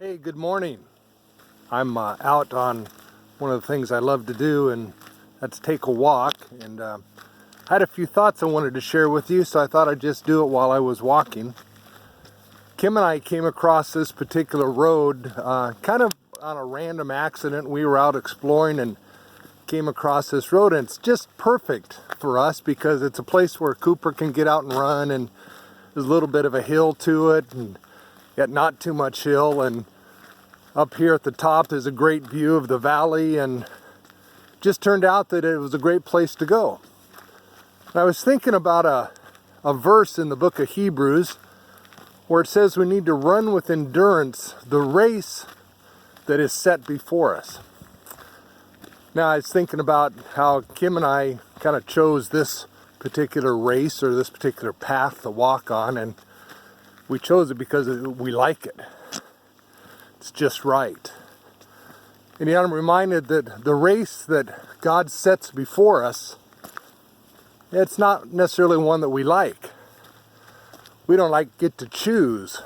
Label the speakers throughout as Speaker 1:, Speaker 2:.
Speaker 1: Hey, good morning. I'm out on one of the things I love to do, and that's take a walk. And I had a few thoughts I wanted to share with you, so I thought I'd just do it while I was walking. Kim and I came across this particular road kind of on a random accident. We were out exploring and came across this road, and it's just perfect for us because it's a place where Cooper can get out and run, and there's a little bit of a hill to it, and yet not too much hill. And up here at the top there's a great view of the valley, and just turned out that it was a great place to go. And I was thinking about a verse in the book of Hebrews where it says we need to run with endurance the race that is set before us. Now I was thinking about how Kim and I kind of chose this particular race or this particular path to walk on, and we chose it because we like it. It's just right. And yet I'm reminded that the race that God sets before us, it's not necessarily one that we like. We don't get to choose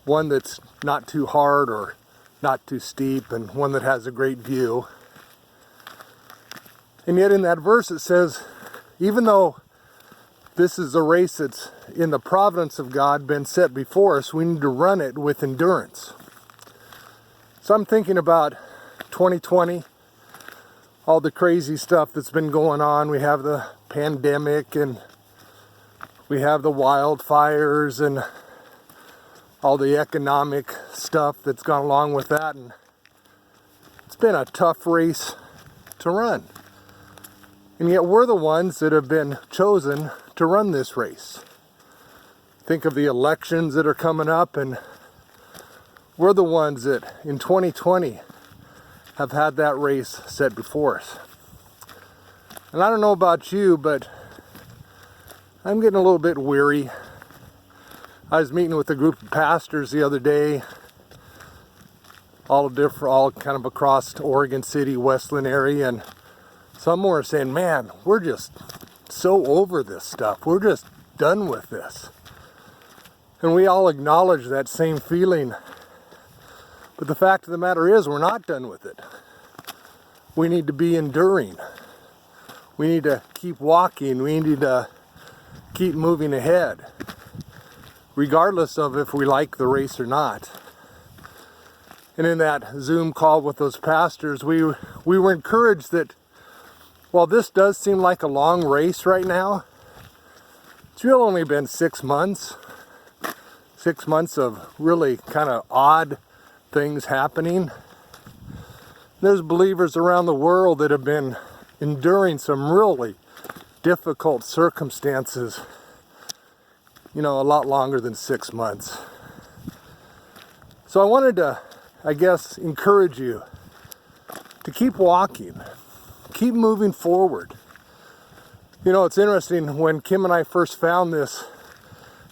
Speaker 1: one that's not too hard or not too steep, and one that has a great view. And yet in that verse it says, even though this is a race that's in the providence of God been set before us, we need to run it with endurance. So I'm thinking about 2020, all the crazy stuff that's been going on. We have the pandemic, and we have the wildfires, and all the economic stuff that's gone along with that. And it's been a tough race to run. And yet we're the ones that have been chosen to run this race. Think of the elections that are coming up, and we're the ones that in 2020 have had that race set before us. And I don't know about you, but I'm getting a little bit weary. I was meeting with a group of pastors the other day, all kind of across Oregon City, Westland area, and some were saying, man, we're just so over this stuff. We're just done with this. And we all acknowledge that same feeling. But the fact of the matter is, we're not done with it. We need to be enduring. We need to keep walking. We need to keep moving ahead, regardless of if we like the race or not. And in that Zoom call with those pastors, we were encouraged that while this does seem like a long race right now, it's really only been 6 months. 6 months of really kind of odd things happening. There's believers around the world that have been enduring some really difficult circumstances, a lot longer than 6 months. So I wanted to, encourage you to keep walking, keep moving forward. It's interesting, when Kim and I first found this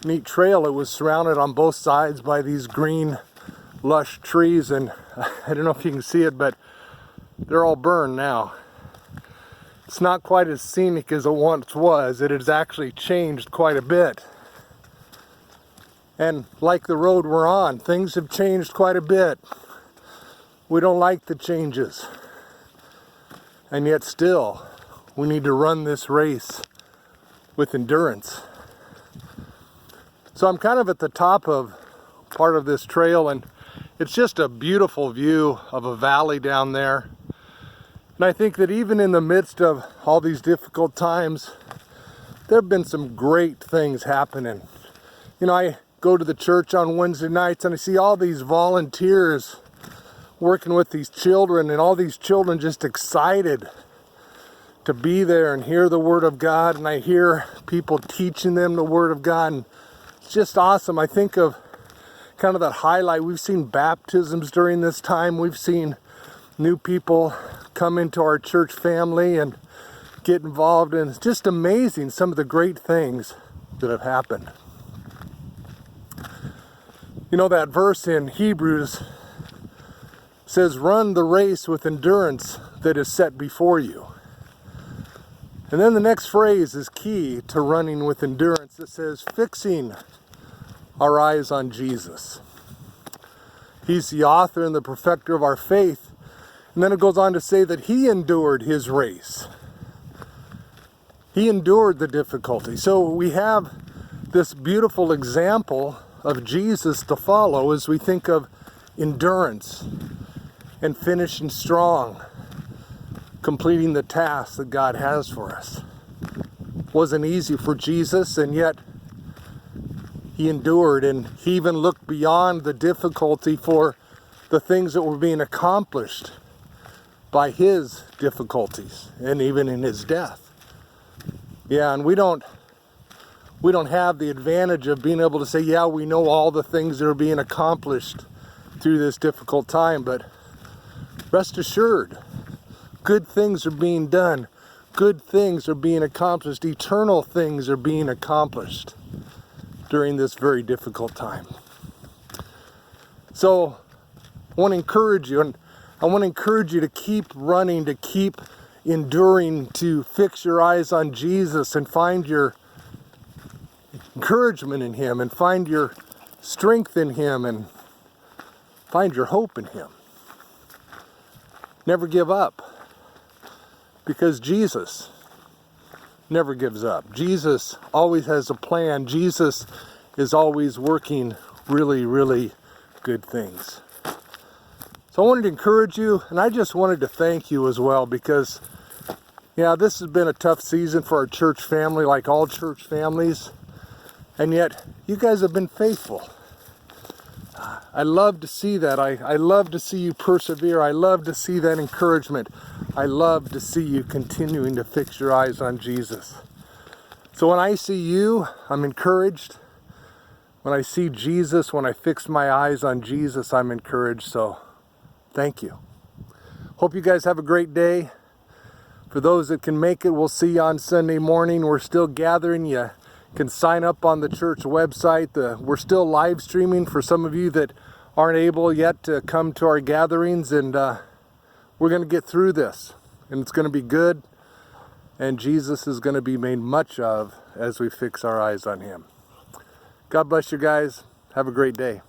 Speaker 1: neat trail, it was surrounded on both sides by these green lush trees, and I don't know if you can see it, but they're all burned now. It's not quite as scenic as it once was. It has actually changed quite a bit. And like the road we're on, things have changed quite a bit. We don't like the changes. And yet still, we need to run this race with endurance. So I'm kind of at the top of part of this trail, and it's just a beautiful view of a valley down there. And I think that even in the midst of all these difficult times, there have been some great things happening. I go to the church on Wednesday nights, and I see all these volunteers working with these children, and all these children just excited to be there and hear the Word of God. And I hear people teaching them the Word of God, and it's just awesome. I think of kind of that highlight. We've seen baptisms during this time. We've seen new people come into our church family and get involved, and it's just amazing some of the great things that have happened. That verse in Hebrews says, run the race with endurance that is set before you. And then the next phrase is key to running with endurance. It says, fixing our eyes on Jesus. He's the author and the perfecter of our faith. And then it goes on to say that he endured his race. He endured the difficulty. So we have this beautiful example of Jesus to follow as we think of endurance and finishing strong, completing the task that God has for us. It wasn't easy for Jesus, and yet he endured, and he even looked beyond the difficulty for the things that were being accomplished by his difficulties and even in his death. Yeah, and we don't have the advantage of being able to say, yeah, we know all the things that are being accomplished through this difficult time, but rest assured, good things are being done. Good things are being accomplished. Eternal things are being accomplished during this very difficult time. So I want to encourage you, and I want to encourage you to keep running, to keep enduring, to fix your eyes on Jesus and find your encouragement in him, and find your strength in him, and find your hope in him. Never give up, because Jesus never gives up. Jesus always has a plan. Jesus is always working really, really good things. So I wanted to encourage you, and I just wanted to thank you as well, because yeah, this has been a tough season for our church family, like all church families, and yet you guys have been faithful. I love to see that. I love to see you persevere. I love to see that encouragement. I love to see you continuing to fix your eyes on Jesus. So when I see you, I'm encouraged. When I see Jesus, when I fix my eyes on Jesus, I'm encouraged. So thank you. Hope you guys have a great day. For those that can make it, we'll see you on Sunday morning. We're still gathering. You can sign up on the church website. We're still live streaming for some of you that aren't able yet to come to our gatherings, and we're going to get through this, and it's going to be good, and Jesus is going to be made much of as we fix our eyes on him. God bless you guys. Have a great day.